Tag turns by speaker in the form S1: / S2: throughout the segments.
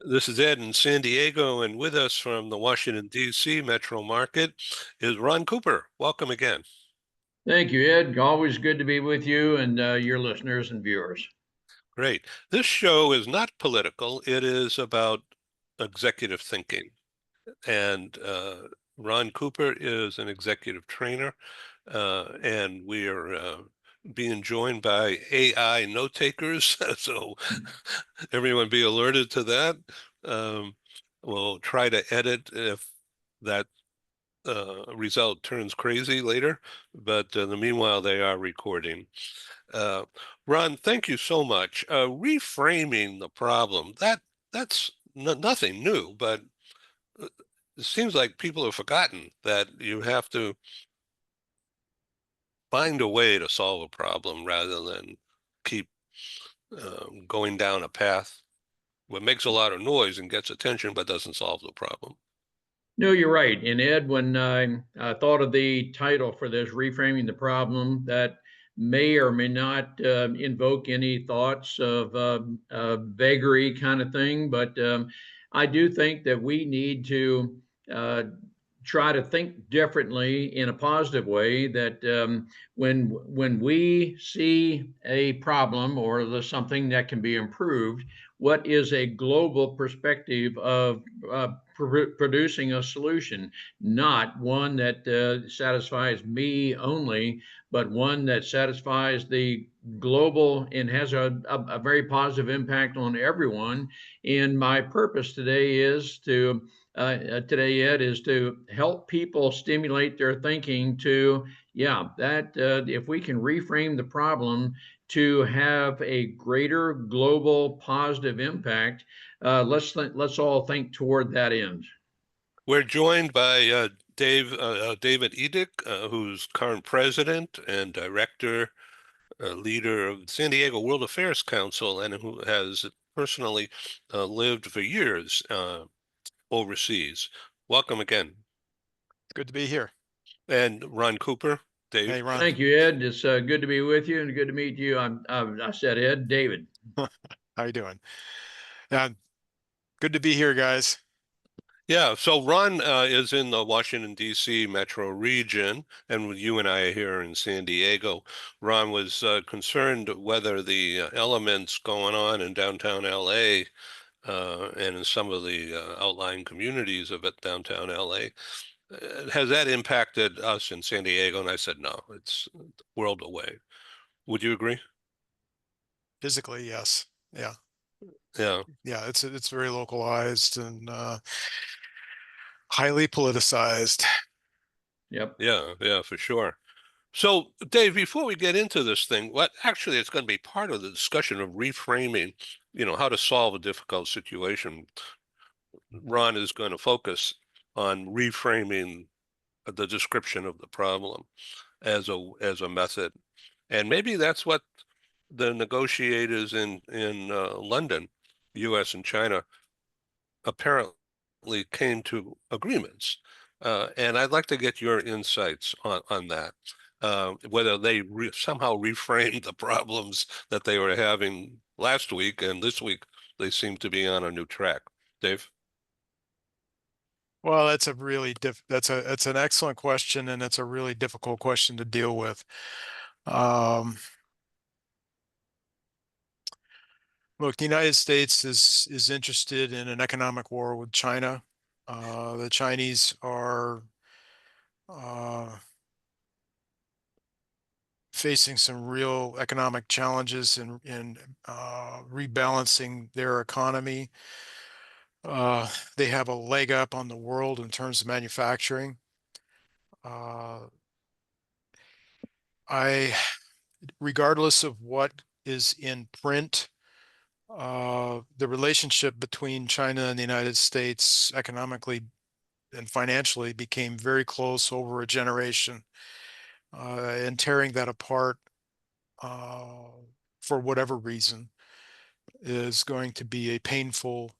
S1: This is Ed in San Diego, and with us from the Washington, D.C. metro market is Ron Cooper. Welcome again.
S2: Thank you, Ed. Always good to be with you and your listeners and viewers.
S1: Great. This show is not political. It is about executive thinking. And Ron Cooper is an executive trainer, and we are being joined by AI note takers. So everyone be alerted to that. Um, we'll try to edit if that result turns crazy later, but in the meanwhile, they are recording. Uh, Ron, thank you so much. Reframing the problem, that's nothing new, but it seems like people have forgotten that you have to find a way to solve a problem rather than keep going down a path what makes a lot of noise and gets attention but doesn't solve the problem.
S2: No, you're right. And Ed, when I thought of the title for this, Reframing the Problem, that may or may not invoke any thoughts of vagary kind of thing. But I do think that we need to uh, try to think differently in a positive way. That when we see a problem or there's something that can be improved, what is a global perspective of producing a solution, not one that satisfies me only, but one that satisfies the global and has a very positive impact on everyone. And my purpose today, Ed, is to help people stimulate their thinking to, yeah, that if we can reframe the problem to have a greater global positive impact, let's all think toward that end.
S1: We're joined by David Edick, who's current president and director, leader of San Diego World Affairs Council, and who has personally lived for years overseas. Welcome again.
S3: Good to be here.
S1: And Ron Cooper, Dave.
S3: Hey, Ron.
S2: Thank you, Ed. It's good to be with you and good to meet you. I said Ed, David.
S3: How you doing? Yeah, good to be here, guys.
S1: Yeah, so Ron is in the Washington, D.C. metro region, and you and I are here in San Diego. Ron was concerned whether the elements going on in downtown L.A. And in some of the outlying communities of it, downtown LA. Has that impacted us in San Diego? And I said, no, it's a world away. Would you agree?
S3: Physically, yes. Yeah.
S1: Yeah,
S3: Yeah, it's very localized and highly politicized.
S2: Yep.
S1: yeah, for sure. So, Dave, before we get into this thing, what actually it's going to be part of the discussion of reframing, how to solve a difficult situation. Ron is going to focus on reframing the description of the problem as a method, and maybe that's what the negotiators in London, U.S. and China, apparently came to agreements. And I'd like to get your insights on that. Whether they somehow reframed the problems that they were having last week, and this week they seem to be on a new track. Dave?
S3: Well, that's a really that's an excellent question, and it's a really difficult question to deal with. Um, Look, the United States is interested in an economic war with China. The Chinese are uh, facing some real economic challenges in rebalancing their economy. They have a leg up on the world in terms of manufacturing. Uh, I, regardless of what is in print, the relationship between China and the United States economically and financially became very close over a generation. And tearing that apart for whatever reason is going to be a painful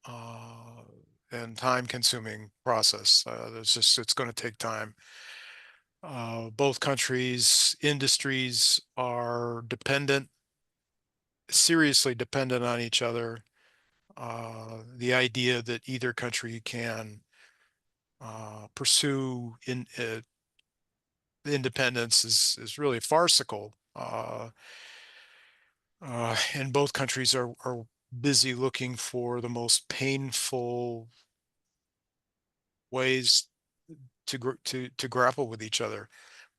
S3: and time-consuming process. It's going to take time. Both countries' industries are seriously dependent on each other. The idea that either country can pursue independence is really farcical. And both countries are busy looking for the most painful ways to grapple with each other,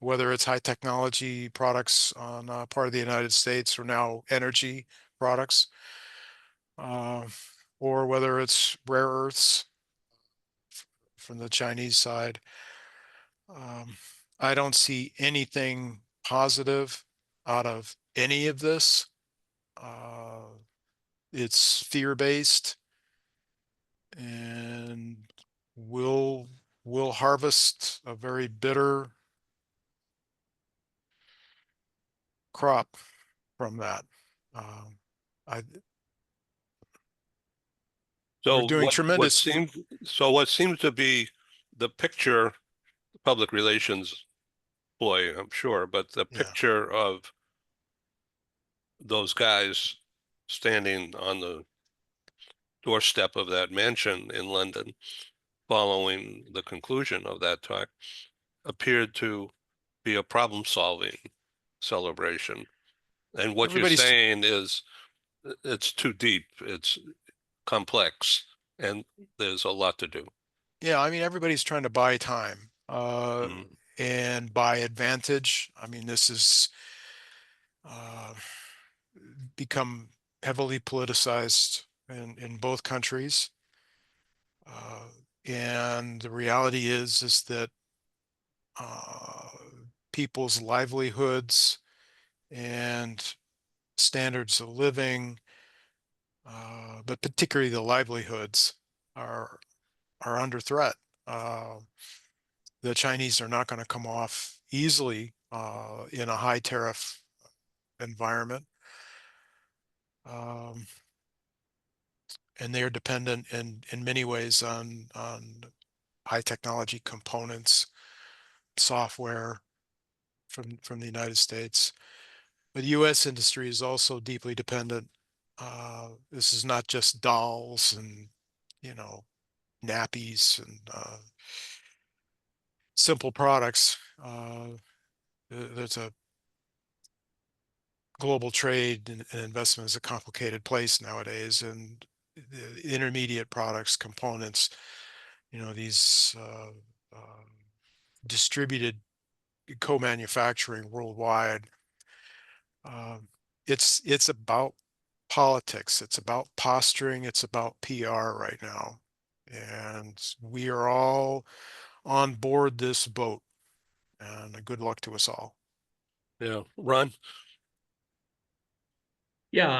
S3: whether it's high technology products on part of the United States or now energy products, uh, or whether it's rare earths from the Chinese side. Um, I don't see anything positive out of any of this. It's fear-based, and we'll harvest a very bitter crop from that. Um, I We're
S1: So
S3: doing tremendous.
S1: what seems to be the picture, public relations ploy, I'm sure, but the
S3: Yeah,
S1: picture of those guys standing on the doorstep of that mansion in London following the conclusion of that talk appeared to be a problem-solving celebration. And what you're
S3: everybody's
S1: saying is it's too deep, it's complex, and there's a lot to do.
S3: yeah. I mean, everybody's trying to buy time
S1: Mhm.
S3: and buy advantage. I mean, this has uh, become heavily politicized in both countries. Uh, and the reality is that uh, people's livelihoods and standards of living, but particularly the livelihoods, are under threat. Uh, the Chinese are not going to come off easily in a high tariff environment. Um, and they are dependent in many ways on high technology components, software from the United States. But the U.S. industry is also deeply dependent. This is not just dolls and, you know, nappies and simple products. There's a global trade and investment is a complicated place nowadays, and the intermediate products, components, these distributed co-manufacturing worldwide. Um, it's about politics. It's about posturing. It's about PR right now, and we are all on board this boat. And good luck to us all.
S1: Yeah, Ron?
S2: Yeah,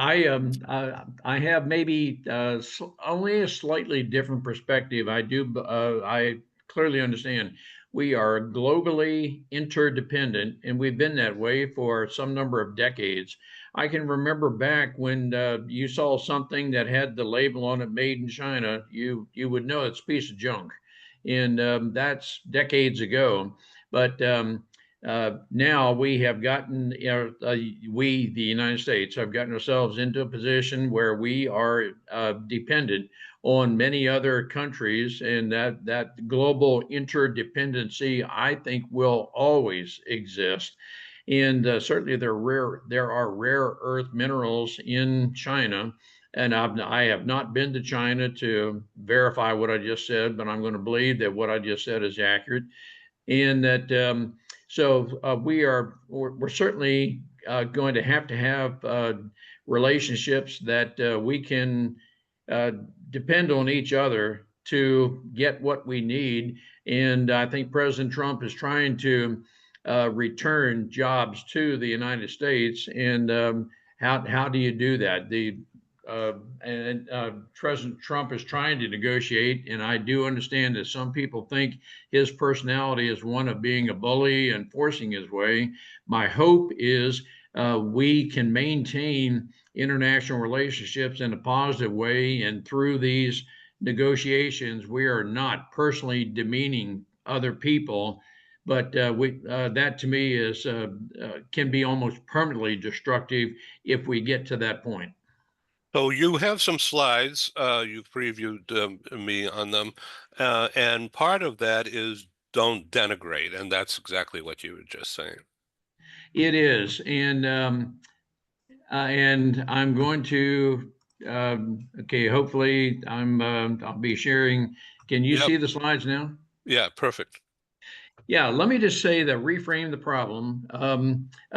S2: I have maybe only a slightly different perspective. I clearly understand we are globally interdependent, and we've been that way for some number of decades. I can remember back when you saw something that had the label on it "Made in China," you would know it's a piece of junk, and that's decades ago. But now we have gotten, we, the United States, have gotten ourselves into a position where we are dependent on many other countries, and that global interdependency, I think, will always exist. And certainly there are rare earth minerals in China. And I have not been to China to verify what I just said, but I'm going to believe that what I just said is accurate, and that we're certainly going to have relationships that we can uh, depend on each other to get what we need. And I think President Trump is trying to return jobs to the United States. And how do you do that? And President Trump is trying to negotiate, and I do understand that some people think his personality is one of being a bully and forcing his way. My hope is we can maintain international relationships in a positive way, and through these negotiations, we are not personally demeaning other people. But that to me is can be almost permanently destructive if we get to that point.
S1: So you have some slides, you've previewed me on them, and part of that is don't denigrate, and that's exactly what you were just saying.
S2: It is, and I'm going to, okay, hopefully I'll be sharing. Can you
S1: Yep.
S2: see the slides now?
S1: Yeah, perfect.
S2: Yeah, let me just say that reframe the problem.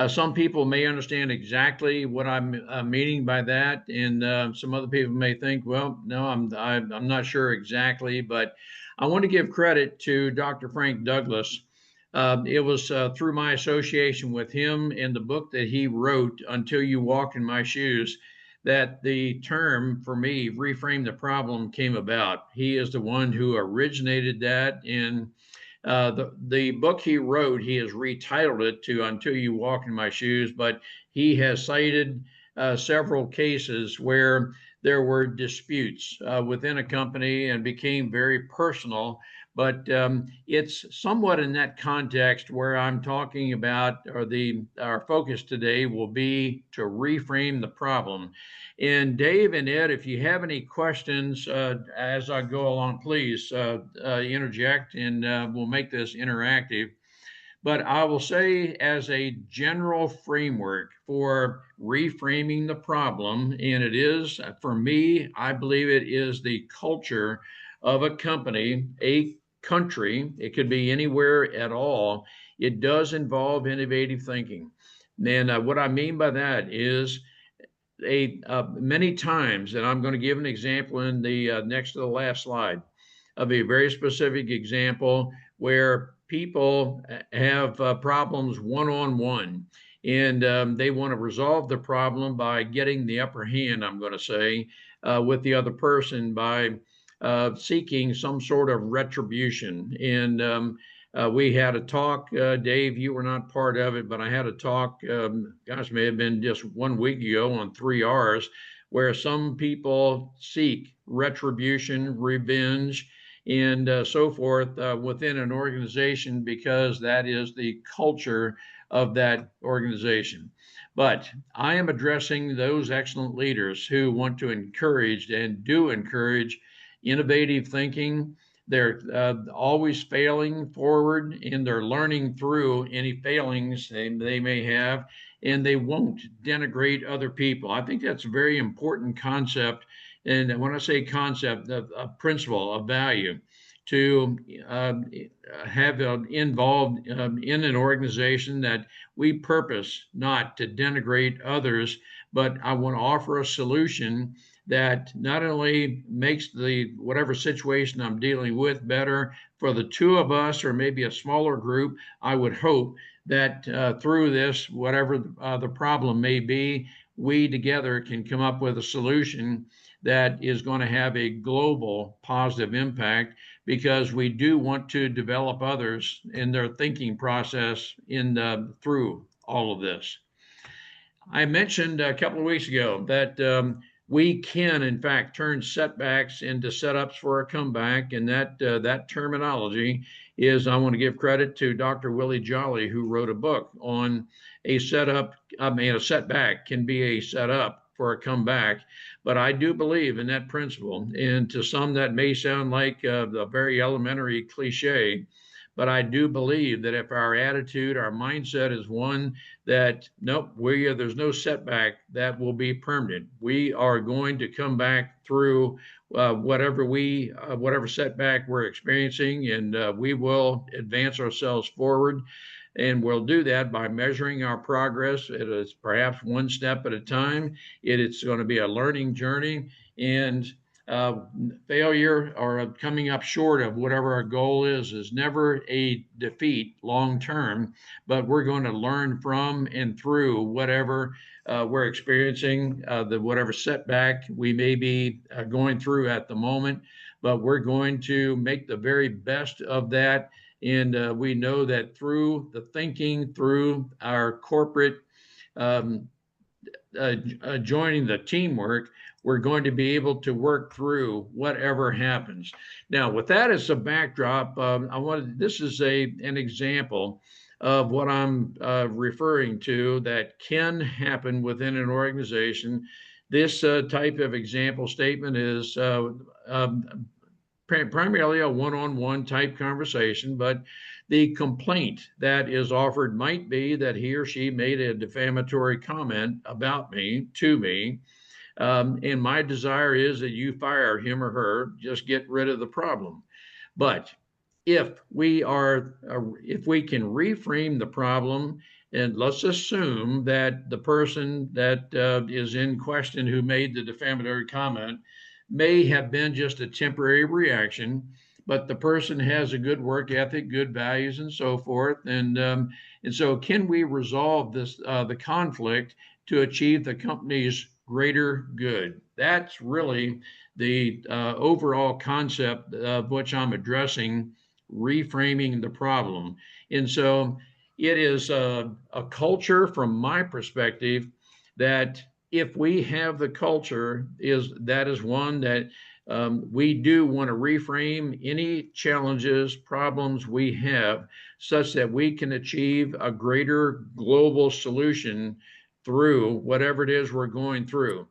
S2: Some people may understand exactly what I'm meaning by that, and some other people may think, well, no, I'm not sure exactly, but I want to give credit to Dr. Frank Douglas. It was through my association with him and the book that he wrote, Until You Walk in My Shoes, that the term for me, reframe the problem, came about. He is the one who originated that in the book he wrote. He has retitled it to Until You Walk in My Shoes, but he has cited several cases where there were disputes within a company and became very personal. But it's somewhat in that context where I'm talking about, or our focus today will be to reframe the problem. And Dave and Ed, if you have any questions as I go along, please interject, and we'll make this interactive. But I will say, as a general framework for reframing the problem, and it is, for me, I believe it is the culture of a company, a country, it could be anywhere at all. It does involve innovative thinking. And what I mean by that is many times, and I'm going to give an example in the next to the last slide of a very specific example where people have problems one-on-one, and they want to resolve the problem by getting the upper hand, I'm going to say, with the other person by seeking some sort of retribution. And we had a talk, Dave, you were not part of it, but I had a talk, gosh, may have been just 1 week ago on 3Rs, where some people seek retribution, revenge, and so forth within an organization because that is the culture of that organization. But I am addressing those excellent leaders who want to encourage and do encourage innovative thinking. They're always failing forward, and they're learning through any failings they may have, and they won't denigrate other people. I think that's a very important concept. And when I say concept, a principle, a value, to have involved in an organization that we purpose not to denigrate others, but I want to offer a solution that not only makes the whatever situation I'm dealing with better for the two of us or maybe a smaller group. I would hope that through this, whatever the problem may be, we together can come up with a solution that is going to have a global positive impact, because we do want to develop others in their thinking process through all of this. I mentioned a couple of weeks ago that we can, in fact, turn setbacks into setups for a comeback, and that terminology is, I want to give credit to Dr. Willie Jolly, who wrote a book on a setup. I mean, a setback can be a setup for a comeback, but I do believe in that principle. And to some, that may sound like a very elementary cliche, but I do believe that if our attitude, our mindset is one that, nope, there's no setback that will be permanent. We are going to come back through whatever setback we're experiencing, and we will advance ourselves forward. And we'll do that by measuring our progress. It is perhaps one step at a time. It's going to be a learning journey, and failure or coming up short of whatever our goal is never a defeat long term, but we're going to learn from and through whatever we're experiencing, whatever setback we may be going through at the moment, but we're going to make the very best of that. And we know that through the thinking, through our corporate joining the teamwork, we're going to be able to work through whatever happens. Now, with that as a backdrop, this is an example of what I'm referring to that can happen within an organization. this type of example statement is primarily a one-on-one type conversation, but the complaint that is offered might be that he or she made a defamatory comment about me, to me, and my desire is that you fire him or her, just get rid of the problem. But if we can reframe the problem, and let's assume that the person that is in question who made the defamatory comment may have been just a temporary reaction, but the person has a good work ethic, good values, and so forth. And so, can we resolve this the conflict to achieve the company's greater good? That's really the overall concept of which I'm addressing, reframing the problem. And so it is a culture from my perspective that if we have the culture that is one that we do want to reframe any challenges, problems we have such that we can achieve a greater global solution through whatever it is we're going through,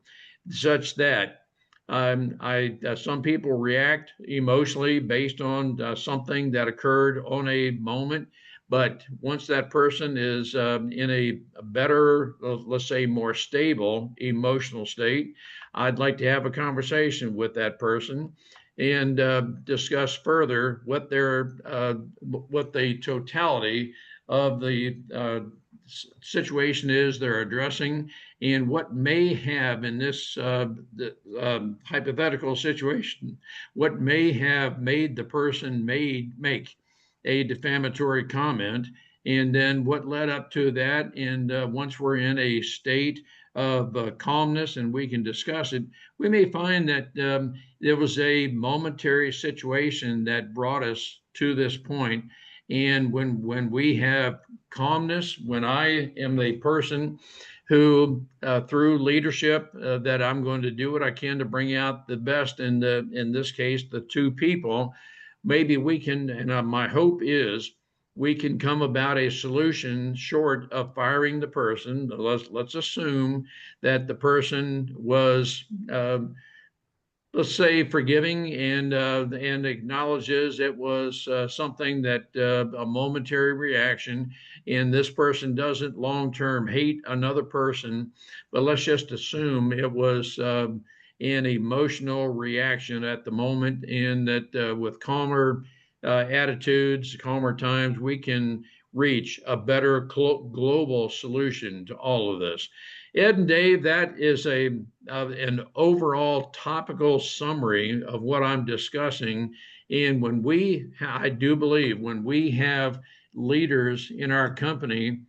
S2: such that some people react emotionally based on something that occurred on a moment. But once that person is in a better, let's say, more stable emotional state, I'd like to have a conversation with that person and discuss further what the totality of the situation is they're addressing, and what may have in this hypothetical situation, what may have made the person make a defamatory comment, and then what led up to that. And once we're in a state of calmness and we can discuss it, we may find that there was a momentary situation that brought us to this point. And when we have calmness, when I am the person who, through leadership, that I'm going to do what I can to bring out the best in this case, the two people, maybe we can, and my hope is we can come about a solution short of firing the person. Let's assume that the person was let's say forgiving and acknowledges it was something that a momentary reaction, and this person doesn't long term hate another person, but let's just assume it was an emotional reaction at the moment, and that with calmer attitudes, calmer times, we can reach a better global solution to all of this. Ed and Dave, that is an overall topical summary of what I'm discussing. And I do believe when we have leaders in our company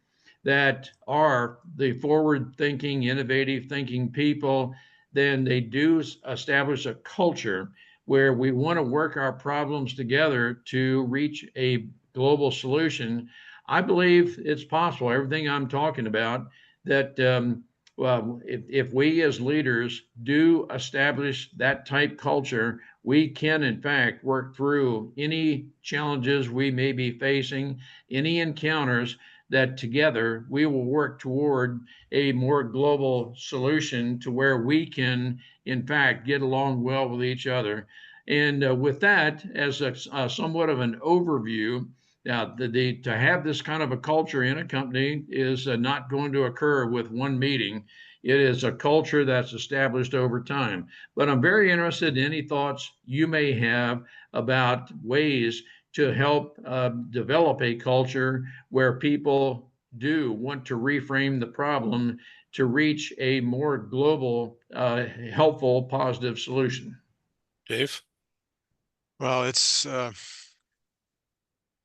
S2: that are the forward thinking, innovative thinking people, then they do establish a culture where we want to work our problems together to reach a global solution. I believe it's possible, everything I'm talking about, that well, if we as leaders do establish that type culture, we can in fact work through any challenges we may be facing, any encounters, that together we will work toward a more global solution to where we can in fact get along well with each other. And with that as a somewhat of an overview, to have this kind of a culture in a company is not going to occur with one meeting. It is a culture that's established over time. But I'm very interested in any thoughts you may have about ways to help develop a culture where people do want to reframe the problem to reach a more global, helpful, positive solution.
S1: Dave?
S3: Well,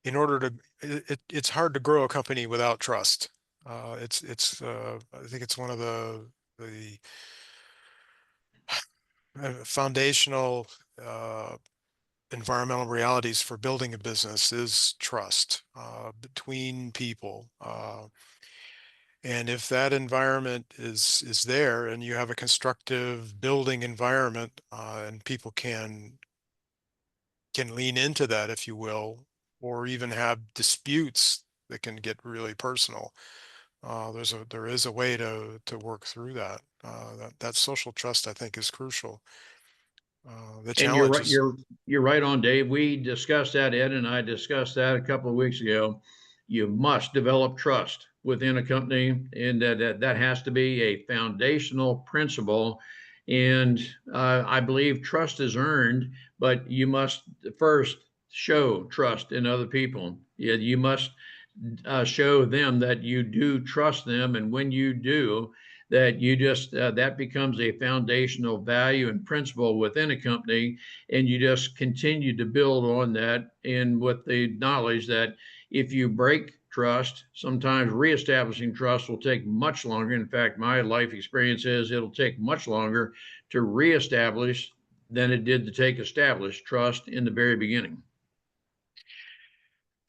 S3: in order to, it's hard to grow a company without trust. I think it's one of the foundational environmental realities for building a business is trust between people. And if that environment is there, and you have a constructive building environment, and people can lean into that, if you will, or even have disputes that can get really personal, there is a way to work through that. That social trust, I think, is crucial. The
S2: And you're
S3: challenge
S2: right,
S3: is,
S2: you're right on, Dave. We discussed that, Ed and I discussed that a couple of weeks ago. You must develop trust within a company, and that has to be a foundational principle. And I believe trust is earned, but you must first show trust in other people. You must show them that you do trust them, and when you do, that you just that becomes a foundational value and principle within a company, and you just continue to build on that, and with the knowledge that if you break trust, sometimes reestablishing trust will take much longer. In fact, my life experience is it'll take much longer to reestablish than it did to take established trust in the very beginning.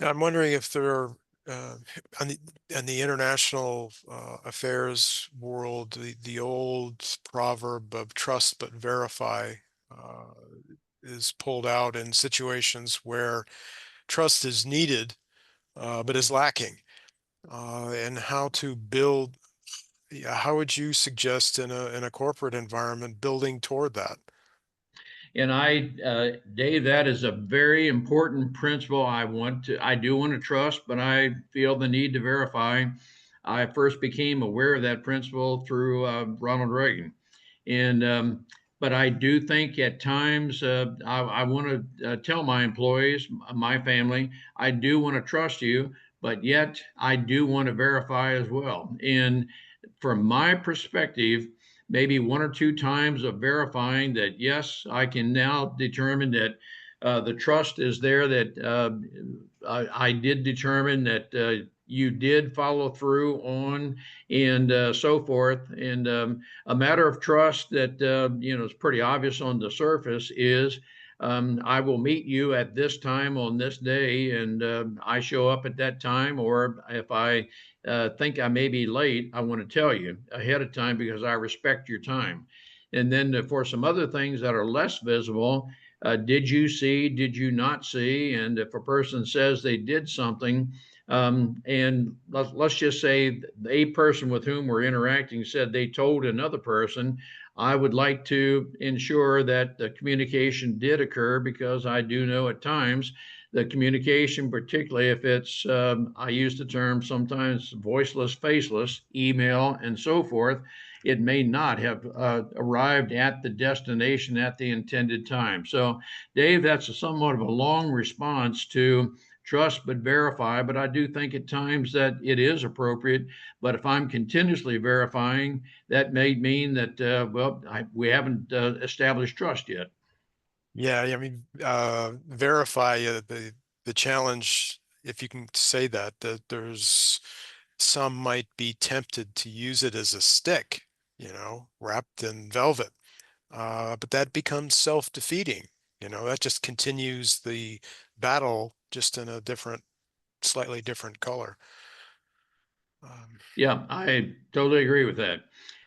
S3: I'm wondering if there are, on the international affairs world, the old proverb of trust but verify is pulled out in situations where trust is needed but is lacking, and how to build. Yeah, how would you suggest in a corporate environment building toward that?
S2: And Dave, that is a very important principle. I do want to trust, but I feel the need to verify. I first became aware of that principle through Ronald Reagan. And, but I do think at times I want to tell my employees, my family, I do want to trust you, but yet I do want to verify as well. And from my perspective, maybe one or two times of verifying that, yes, I can now determine that the trust is there, that I did determine that you did follow through on, and so forth. And a matter of trust that, is pretty obvious on the surface is I will meet you at this time on this day, and I show up at that time, or if I think I may be late, I want to tell you ahead of time because I respect your time. And then for some other things that are less visible, did you see, did you not see? And if a person says they did something, and let's just say a person with whom we're interacting said they told another person, I would like to ensure that the communication did occur, because I do know at times the communication, particularly if it's, I use the term sometimes voiceless, faceless, email, and so forth, it may not have arrived at the destination at the intended time. So, Dave, that's somewhat of a long response to trust but verify, but I do think at times that it is appropriate. But if I'm continuously verifying, that may mean that, we haven't established trust yet.
S3: Yeah, I mean, verify the challenge, if you can say that there's some might be tempted to use it as a stick, wrapped in velvet, but that becomes self-defeating. That just continues the battle, just in a slightly different color.
S2: Yeah, I totally agree with that.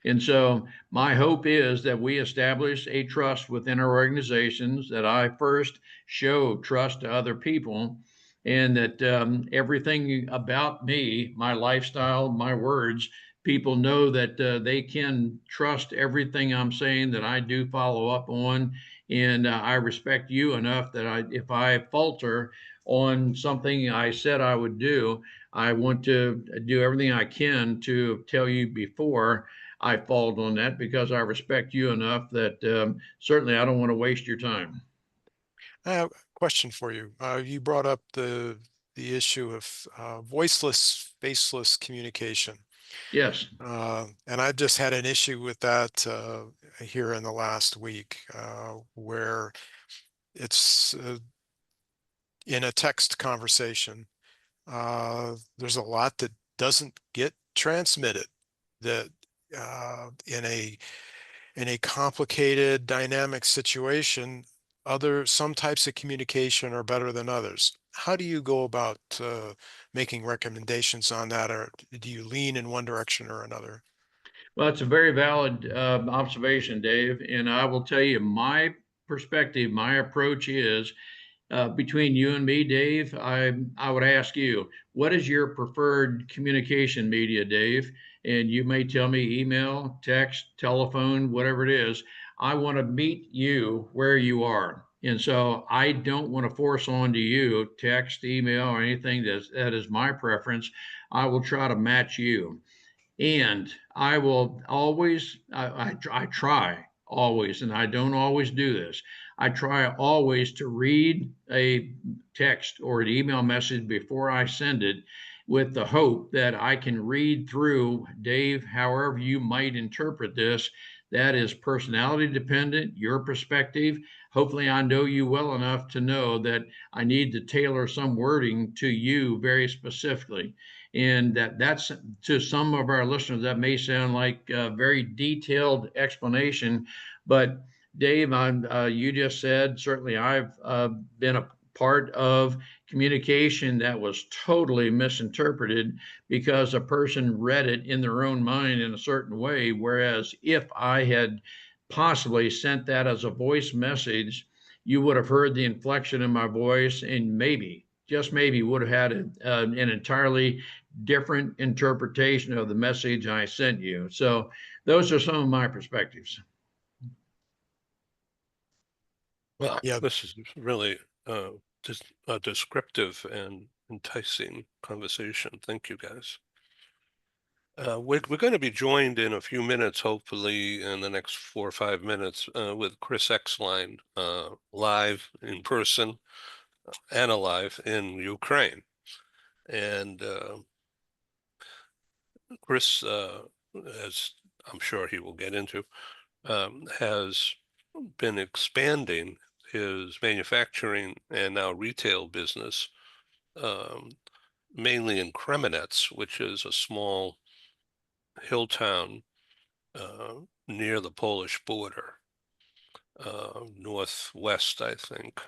S2: And so my hope is that we establish a trust within our organizations, that I first show trust to other people, and that everything about me, my lifestyle, my words, people know that they can trust everything I'm saying, that I do follow up on. And I respect you enough that if I falter on something I said I would do, I want to do everything I can to tell you before I fall on that, because I respect you enough that certainly I don't want to waste your time.
S3: I have a question for you. You brought up the issue of voiceless, faceless communication.
S2: Yes.
S3: And I've just had an issue with that here in the last week, where it's in a text conversation. There's a lot that doesn't get transmitted, that in a complicated, dynamic situation, some types of communication are better than others. How do you go about making recommendations on that, or do you lean in one direction or another?
S2: Well, it's a very valid observation, Dave. And I will tell you my perspective, my approach is between you and me, Dave, I would ask you, what is your preferred communication media, Dave? And you may tell me email, text, telephone, whatever it is. I want to meet you where you are. And so I don't want to force on to you text, email, or anything that is my preference. I will try to match you. And I will always, I try always, and I don't always do this. I try always to read a text or an email message before I send it with the hope that I can read through, Dave, however you might interpret this. That is personality dependent, your perspective. Hopefully, I know you well enough to know that I need to tailor some wording to you very specifically. And that's to some of our listeners, that may sound like a very detailed explanation, but Dave, you just said, certainly I've been a part of communication that was totally misinterpreted because a person read it in their own mind in a certain way. Whereas if I had possibly sent that as a voice message, you would have heard the inflection in my voice and maybe, just maybe, would have had an entirely different interpretation of the message I sent you. So those are some of my perspectives.
S1: Well,
S3: Yeah.
S1: this is really just a descriptive and enticing conversation. Thank you, guys. We're going to be joined in a few minutes, hopefully in the next 4 or 5 minutes, with Chris Exline, live in person and alive in Ukraine. And Chris, as I'm sure he will get into, has been expanding his manufacturing and now retail business, mainly in Kremenets, which is a small hill town near the Polish border, northwest, I think,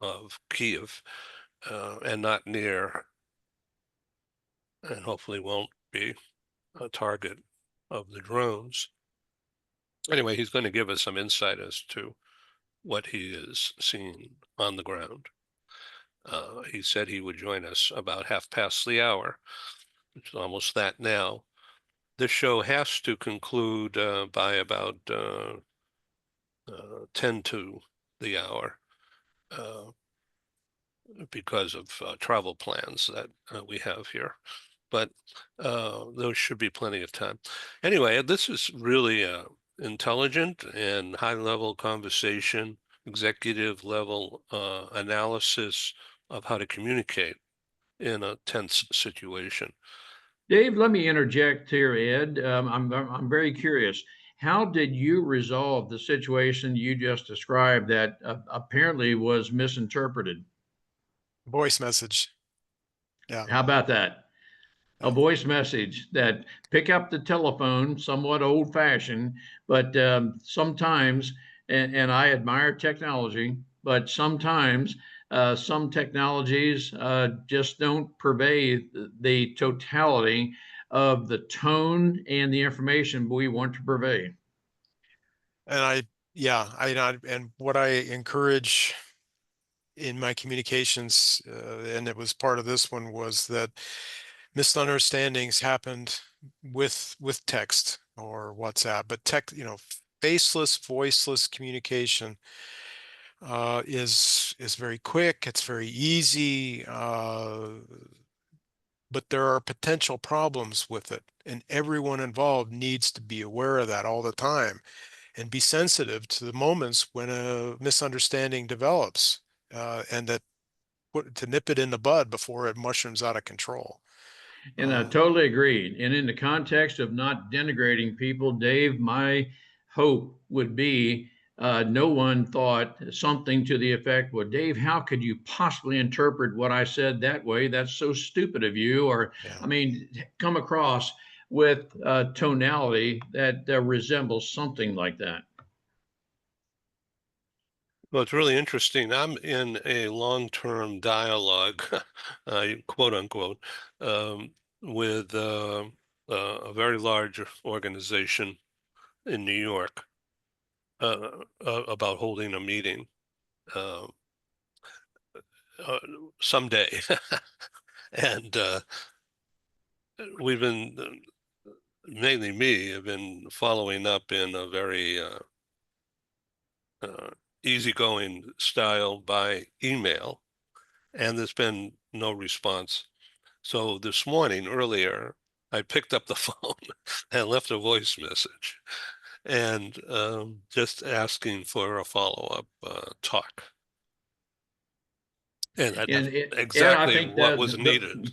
S1: of Kiev, and not near, and hopefully won't be a target of the drones. Anyway, he's going to give us some insight as to what he is seeing on the ground. He said he would join us about 1:30. It's almost that now. This show has to conclude by about 10 to the hour because of travel plans that we have here. But there should be plenty of time. Anyway, this is really intelligent and high-level conversation, executive level analysis of how to communicate in a tense situation.
S2: Dave, let me interject here, Ed. I'm very curious. How did you resolve the situation you just described that apparently was misinterpreted?
S3: Voice message. Yeah.
S2: How about that? A voice message that pick up the telephone, somewhat old fashioned, but sometimes, and I admire technology, but sometimes some technologies just don't purvey the totality of the tone and the information we want to purvey.
S3: And and what I encourage in my communications, and it was part of this one, was that misunderstandings happened with text or WhatsApp, but faceless, voiceless communication is very quick. It's very easy, but there are potential problems with it, and everyone involved needs to be aware of that all the time and be sensitive to the moments when a misunderstanding develops, and to nip it in the bud before it mushrooms out of control.
S2: And I totally agree. And in the context of not denigrating people, Dave, my hope would be no one thought something to the effect, well, Dave, how could you possibly interpret what I said that way? That's so stupid of you. Or,
S3: Yeah.
S2: I mean, come across with tonality that resembles something like that.
S1: Well, it's really interesting. I'm in a long-term dialogue, quote unquote, with a very large organization in New York about holding a meeting. someday. And we've been, mainly me, have been following up in a very easygoing style by email, and there's been no response. So this morning, earlier, I picked up the phone and left a voice message, and just asking for a follow-up talk. And that's
S2: And I
S1: exactly
S2: think
S1: what
S2: that
S1: was needed.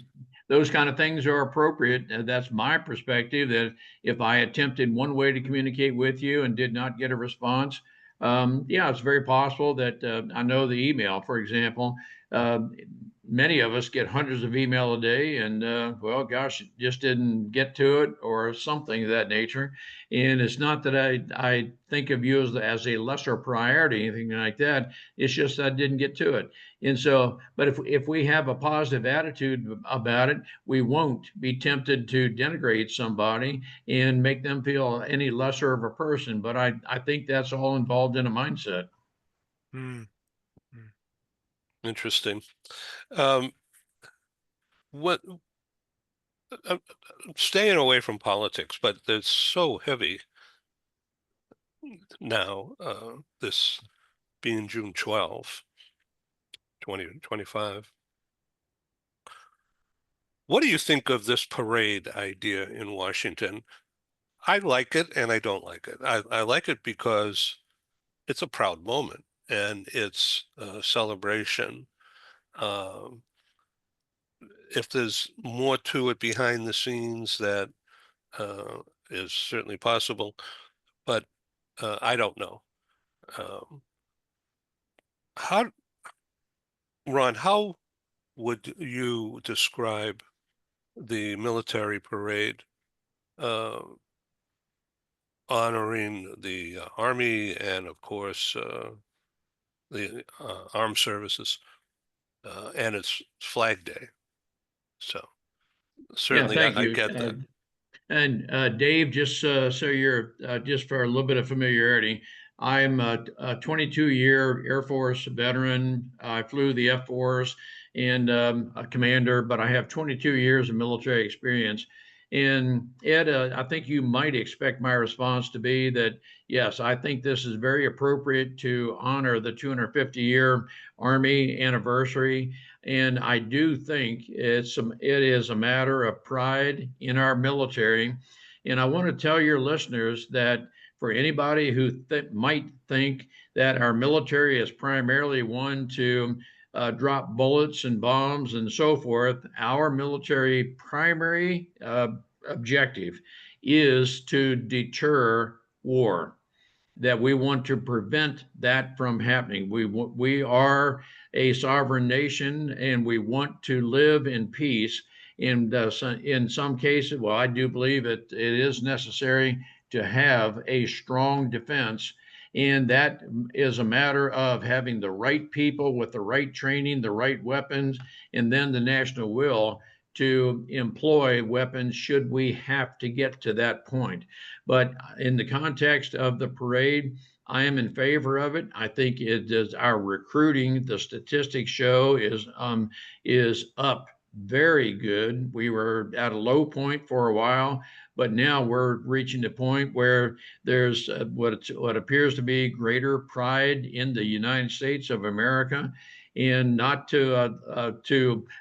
S2: those kind of things are appropriate. That's my perspective, that if I attempted one way to communicate with you and did not get a response, yeah, it's very possible that I know the email, for example, many of us get hundreds of email a day, and well, gosh, just didn't get to it or something of that nature. And it's not that I think of you as a lesser priority, anything like that. It's just I didn't get to it. And so, but if we have a positive attitude about it, we won't be tempted to denigrate somebody and make them feel any lesser of a person. But I think that's all involved in a mindset.
S3: Hmm.
S1: Interesting. What I'm staying away from politics, but it's so heavy now, this being June 12th, 2025. What do you think of this parade idea in Washington? I like it and I don't like it. I like it because it's a proud moment and it's a celebration. Um, if there's more to it behind the scenes, that uh, is certainly possible, but I don't know. Um, how, Ron, how would you describe the military parade uh, honoring the Army and, of course, the armed services and it's Flag Day? So
S2: Yeah,
S1: certainly
S2: thank
S1: I
S2: you.
S1: get that.
S2: And Dave, just so you're just for a little bit of familiarity, I'm a 22-year Air Force veteran. I flew the F-4s and a commander, but I have 22 years of military experience. And Ed, I think you might expect my response to be that, yes, I think this is very appropriate to honor the 250-year Army anniversary. And I do think it is a matter of pride in our military. And I want to tell your listeners that for anybody who might think that our military is primarily one to drop bullets and bombs and so forth, our military primary objective is to deter war, that we want to prevent that from happening. We are a sovereign nation and we want to live in peace. And in some cases, well, I do believe it is necessary to have a strong defense. And that is a matter of having the right people with the right training, the right weapons, and then the national will to employ weapons should we have to get to that point. But in the context of the parade, I am in favor of it. I think it is our recruiting. The statistics show is up very good. We were at a low point for a while, but now we're reaching the point where there's what appears to be greater pride in the United States of America, and not to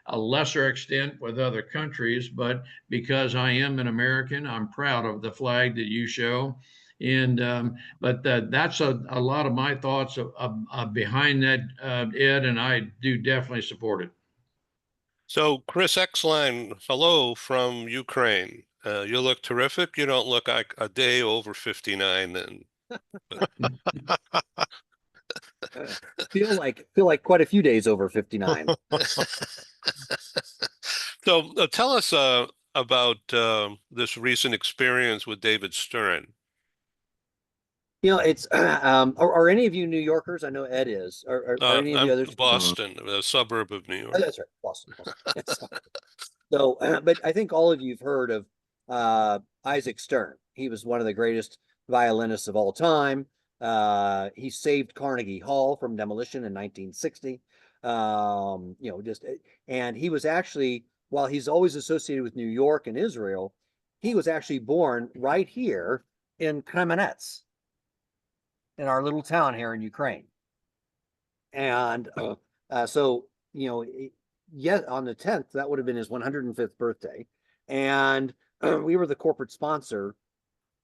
S2: a lesser extent with other countries, but because I am an American, I'm proud of the flag that you show. And but that's a lot of my thoughts behind that, Ed, and I do definitely support it.
S1: So Chris Exline, hello from Ukraine. You look terrific. You don't look like a day over 59 and
S4: Feel like quite a few days over 59.
S1: So tell us about this recent experience with David Stern.
S4: You know, it's are any of you New Yorkers? I know Ed is. Are any of
S1: I'm
S4: you others?
S1: Boston, a suburb of New
S4: Oh,
S1: York.
S4: that's right, Boston. So, but I think all of you've heard of Isaac Stern. He was one of the greatest violinists of all time. He saved Carnegie Hall from demolition in 1960. You know, just and he was actually, while he's always associated with New York and Israel, he was actually born right here in Kremenets, in our little town here in Ukraine. And so, you know, yet on the 10th, that would have been his 105th birthday. And we were the corporate sponsor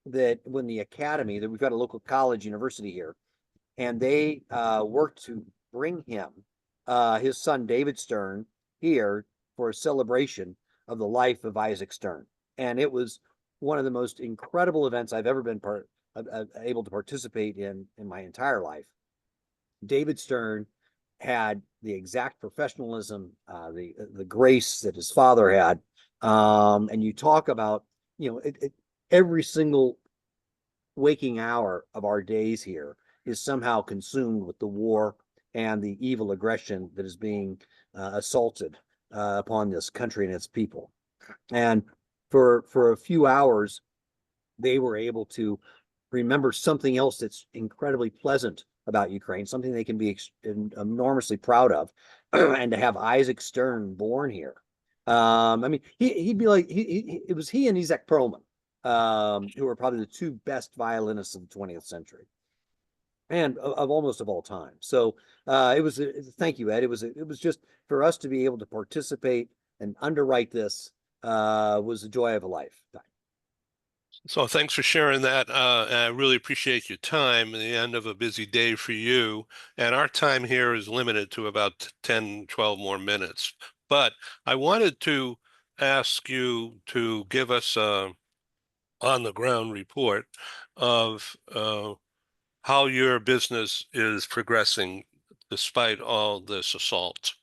S4: that when the academy, that we've got a local college university here, and they worked to bring him, his son David Stern, here for a celebration of the life of Isaac Stern. And it was one of the most incredible events I've ever been able to participate in my entire life. David Stern had the exact professionalism, the grace that his father had. And you talk about, you know, every single waking hour of our days here is somehow consumed with the war and the evil aggression that is being assaulted upon this country and its people. And for a few hours, they were able to remember something else that's incredibly pleasant about Ukraine, something they can be enormously proud of, and to have Isaac Stern born here. I mean, he'd be like, it was he and Isaac Perlman, who are probably the two best violinists of the 20th century, and of almost of all time. So it was, thank you, Ed. It was just for us to be able to participate and underwrite this was the joy of a lifetime.
S1: So thanks for sharing that. I really appreciate your time at the end of a busy day for you. And our time here is limited to about 10, 12 more minutes. But I wanted to ask you to give us a on-the-ground report of how your business is progressing despite all this assault.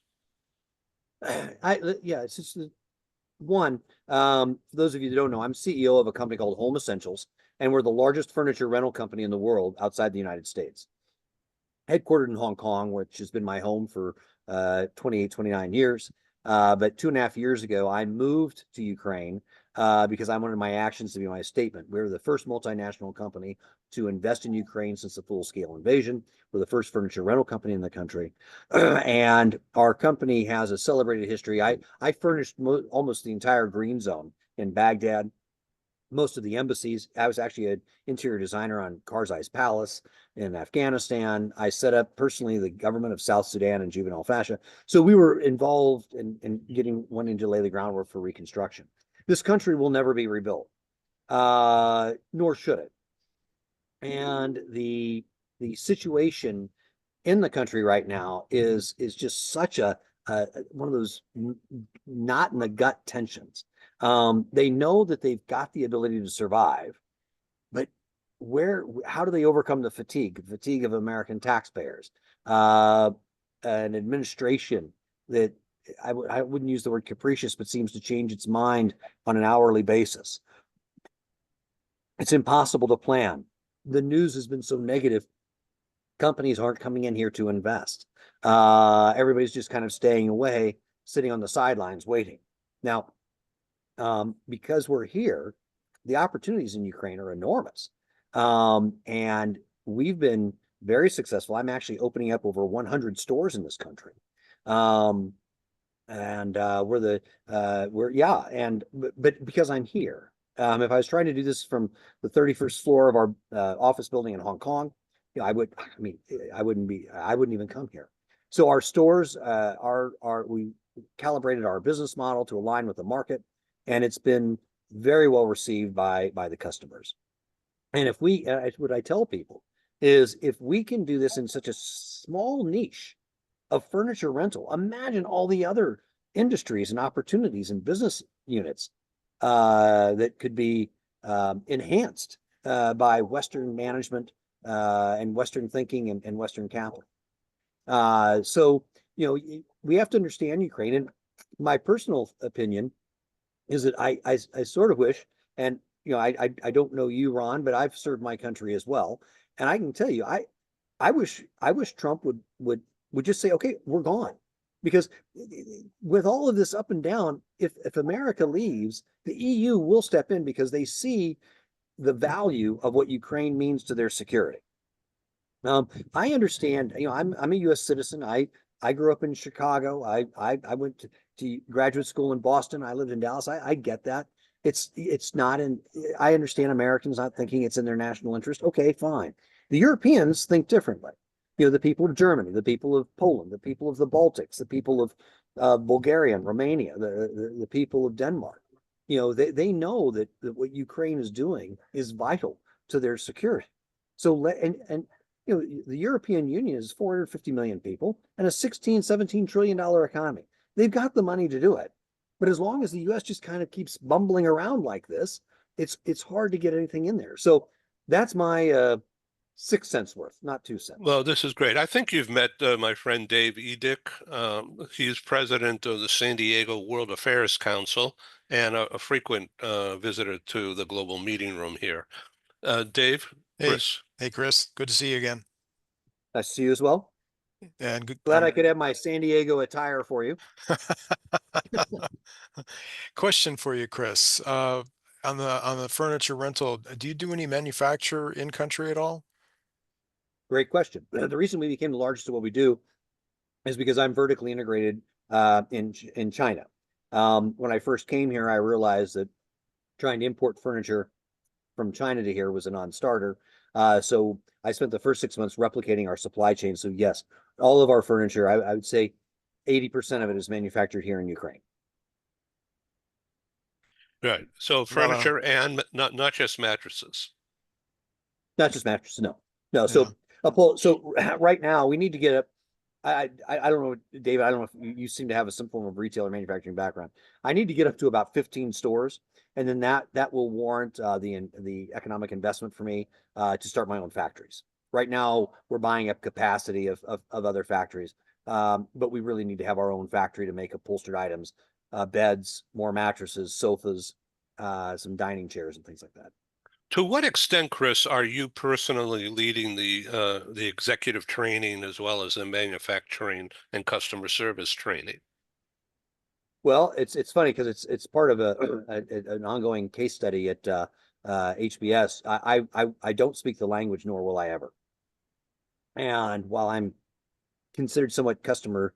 S4: Yeah, it's just one. For those of you that don't know, I'm CEO of a company called Home Essentials, and we're the largest furniture rental company in the world outside the United States. Headquartered in Hong Kong, which has been my home for 28, 29 years. But 2.5 years ago, I moved to Ukraine because I wanted my actions to be my statement. We were the first multinational company to invest in Ukraine since the full-scale invasion. We're the first furniture rental company in the country. And our company has a celebrated history. I furnished almost the entire green zone in Baghdad, most of the embassies. I was actually an interior designer on Karzai's palace in Afghanistan. I set up personally the government of South Sudan and juvenile fascia. So we were involved in wanting to lay the groundwork for reconstruction. This country will never be rebuilt, nor should it. And the situation in the country right now is just such a one of those knot in the gut tensions. They know that they've got the ability to survive, but how do they overcome the fatigue of American taxpayers, an administration that I wouldn't use the word capricious, but seems to change its mind on an hourly basis. It's impossible to plan. The news has been so negative. Companies aren't coming in here to invest. Everybody's just kind of staying away, sitting on the sidelines waiting. Now, because we're here, the opportunities in Ukraine are enormous. And we've been very successful. I'm actually opening up over 100 stores in this country. But because I'm here, if I was trying to do this from the 31st floor of our office building in Hong Kong, you know, I wouldn't even come here. So our stores we calibrated our business model to align with the market, and it's been very well received by the customers. And what I tell people is, if we can do this in such a small niche of furniture rental, imagine all the other industries and opportunities and business units that could be enhanced by Western management and Western thinking and Western capital. So, you know, we have to understand Ukraine. And my personal opinion is that I sort of wish, and you know, I don't know you, Ron, but I've served my country as well, and I can tell you, I wish Trump would just say, okay, we're gone, because with all of this up and down, if America leaves, the EU will step in because they see the value of what Ukraine means to their security. I understand, you know, I'm a U.S. citizen. I I grew up in Chicago. I went to graduate school in Boston. I lived in Dallas. I get that. It's not in, I understand Americans not thinking it's in their national interest. Okay, fine. The Europeans think differently. You know, the people of Germany, the people of Poland, the people of the Baltics, the people of Bulgaria and Romania, the people of Denmark. You know, they know that what Ukraine is doing is vital to their security. So and you know, the European Union is 450 million people and a 16, $17 trillion economy. They've got the money to do it. But as long as the US just kind of keeps bumbling around like this, it's hard to get anything in there. So that's my 6 cents worth, not 2 cents.
S1: Well, this is great. I think you've met my friend Dave Edick. He's president of the San Diego World Affairs Council and a frequent visitor to the global meeting room here. Dave,
S3: Hey,
S1: Chris.
S3: hey, Chris, good to see you again.
S4: Nice to see you as well.
S3: And good,
S4: Glad I could have my San Diego attire for you.
S3: question for you, Chris. On the furniture rental, do you do any manufacture in country at all?
S4: Great question. The reason we became the largest of what we do is because I'm vertically integrated in China. When I first came here, I realized that trying to import furniture from China to here was a non-starter. So I spent the first 6 months replicating our supply chain. So yes, all of our furniture, I would say 80% of it is manufactured here in Ukraine.
S1: Right. So furniture and not just mattresses.
S4: Not just mattresses, no. No, so so right now we need to get up. I don't know, David, I don't know if you seem to have some form of retail or manufacturing background. I need to get up to about 15 stores, and then that will warrant the economic investment for me to start my own factories. Right now, we're buying up capacity of other factories, but we really need to have our own factory to make upholstered items, beds, more mattresses, sofas, some dining chairs, and things like that.
S1: To what extent, Chris, are you personally leading the executive training as well as the manufacturing and customer service training?
S4: Well, it's funny because it's part of an ongoing case study at HBS. I don't speak the language, nor will I ever. And while I'm considered somewhat customer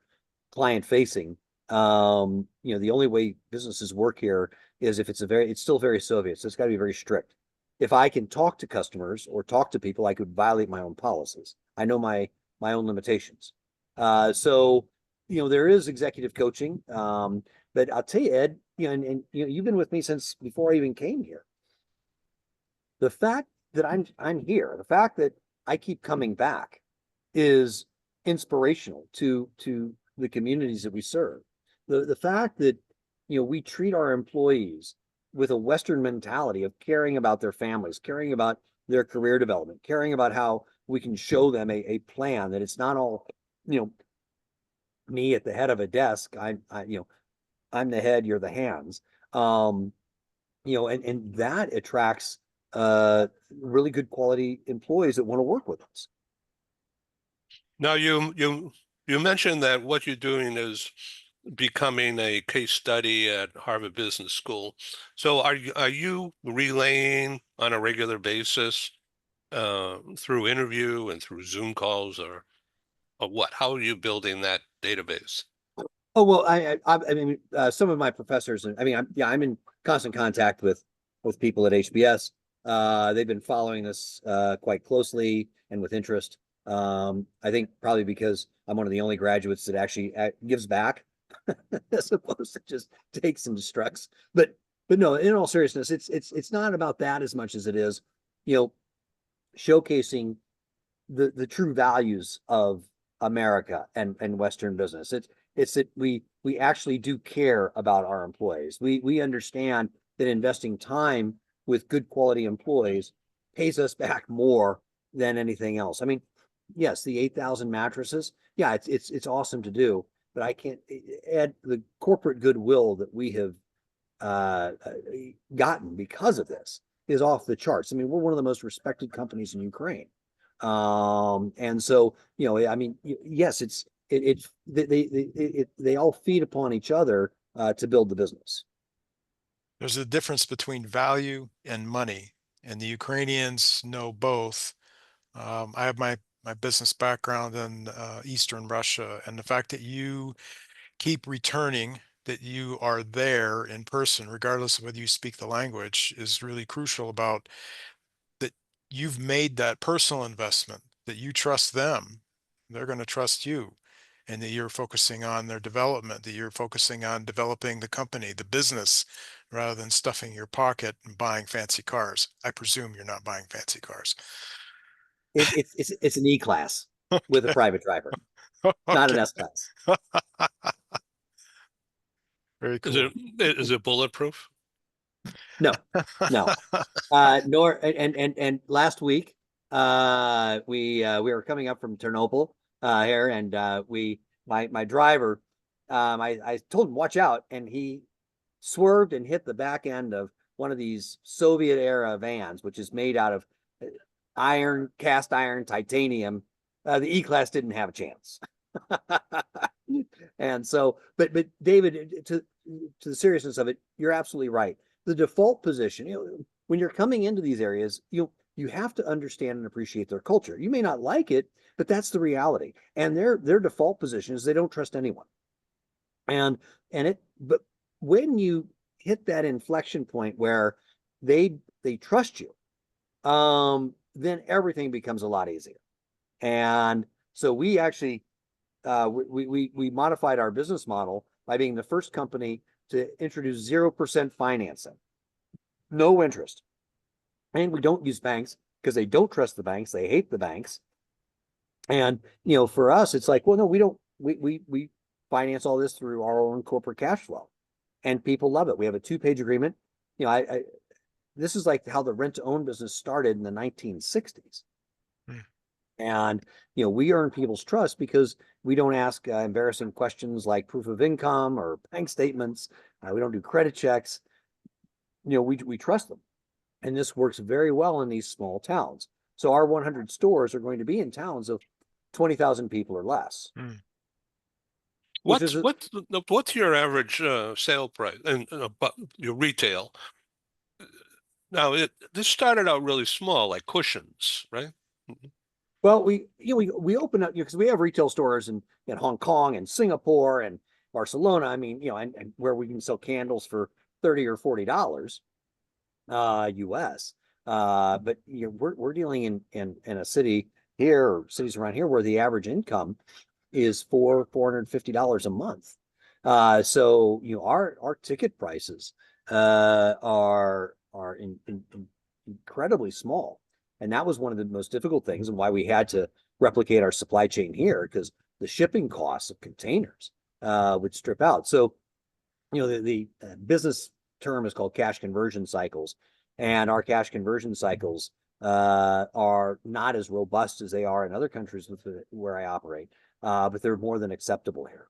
S4: client facing, you know, the only way businesses work here is if it's still very Soviet, so it's got to be very strict. If I can talk to customers or talk to people, I could violate my own policies. I know my own limitations. So you know, there is executive coaching. But I'll tell you, Ed, you know, and you know, you've been with me since before I even came here. The fact that I'm here, the fact that I keep coming back is inspirational to the communities that we serve. The fact that, you know, we treat our employees with a Western mentality of caring about their families, caring about their career development, caring about how we can show them a plan, that it's not all, you know, me at the head of a desk. You know, I'm the head, you're the hands. You know, and that attracts really good quality employees that want to work with us.
S1: Now, you mentioned that what you're doing is becoming a case study at Harvard Business School. So are you relaying on a regular basis through interview and through Zoom calls or what? How are you building that database?
S4: Oh well, I mean, some of my professors. I mean, I'm in constant contact with people at HBS. They've been following this quite closely and with interest. I think probably because I'm one of the only graduates that actually gives back, as opposed to just takes and destructs. But no, in all seriousness, it's not about that as much as it is, you know, showcasing the true values of America and Western business. It's that we actually do care about our employees. We understand that investing time with good quality employees pays us back more than anything else. I mean, yes, the 8,000 mattresses, yeah, it's awesome to do, but I can't add the corporate goodwill that we have gotten because of this is off the charts. I mean, we're one of the most respected companies in Ukraine. And so, you know, I mean, yes, they all feed upon each other to build the business.
S3: There's a difference between value and money, and the Ukrainians know both. I have my my business background in Eastern Russia, and the fact that you keep returning, that you are there in person, regardless of whether you speak the language, is really crucial about that you've made that personal investment, that you trust them, they're going to trust you, and that you're focusing on their development, that you're focusing on developing the company, the business, rather than stuffing your pocket and buying fancy cars. I presume you're not buying fancy cars.
S4: It's an E-Class with a private driver, not an
S3: Okay.
S4: S-Class.
S3: Very
S1: Is
S3: cool.
S1: is it bulletproof?
S4: No, no. Nor and last week, we were coming up from Ternopil here, and my driver, I told him watch out, and he swerved and hit the back end of one of these Soviet era vans, which is made out of cast iron, titanium. The E-Class didn't have a chance. And so, but David, to the seriousness of it, you're absolutely right. The default position, when you're coming into these areas, you have to understand and appreciate their culture. You may not like it, but that's the reality. And their default position is they don't trust anyone. But when you hit that inflection point where they trust you, then everything becomes a lot easier. And so we actually we modified our business model by being the first company to introduce 0% financing, no interest. And we don't use banks because they don't trust the banks. They hate the banks. And, for us, it's like, well, no, we don't, we finance all this through our own corporate cash flow, and people love it. We have a 2-page agreement. This is like how the rent to own business started in the 1960s. And, we earn people's trust because we don't ask embarrassing questions like proof of income or bank statements. We don't do credit checks. We trust them. And this works very well in these small towns. So our 100 stores are going to be in towns of 20,000 people or less.
S1: What's your average sale price and your retail? Now, this started out really small, like cushions, right?
S4: Well, we open up, because we have retail stores in Hong Kong and Singapore and Barcelona. I mean, and where we can sell candles for $30 or $40 US. But we're dealing in a city here, or cities around here, where the average income is $450 a month. So our ticket prices are incredibly small. And that was one of the most difficult things, and why we had to replicate our supply chain here, because the shipping costs of containers would strip out. So, the business term is called cash conversion cycles, and our cash conversion cycles are not as robust as they are in other countries where I operate, but they're more than acceptable here,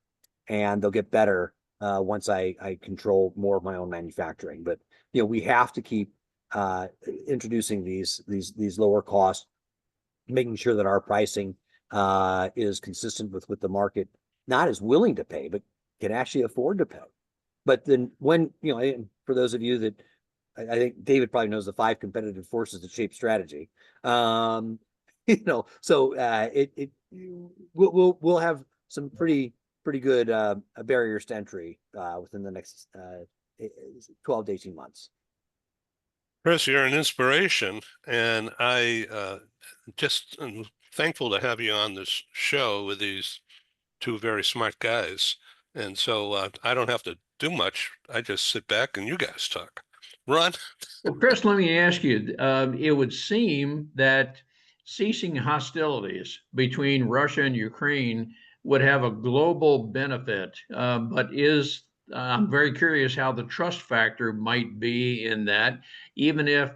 S4: and they'll get better once I control more of my own manufacturing. But we have to keep introducing these lower costs, making sure that our pricing is consistent with what the market not is willing to pay, but can actually afford to pay. But then when, for those of you that, I think David probably knows the 5 competitive forces that shape strategy. So we'll have some pretty good barriers to entry within the next 12 to 18 months.
S1: Chris, you're an inspiration, and I just am thankful to have you on this show with these 2 very smart guys. And so I don't have to do much. I just sit back and you guys talk. Ron?
S2: Well, Chris, let me ask you, it would seem that ceasing hostilities between Russia and Ukraine would have a global benefit, but I'm very curious how the trust factor might be in that. Even if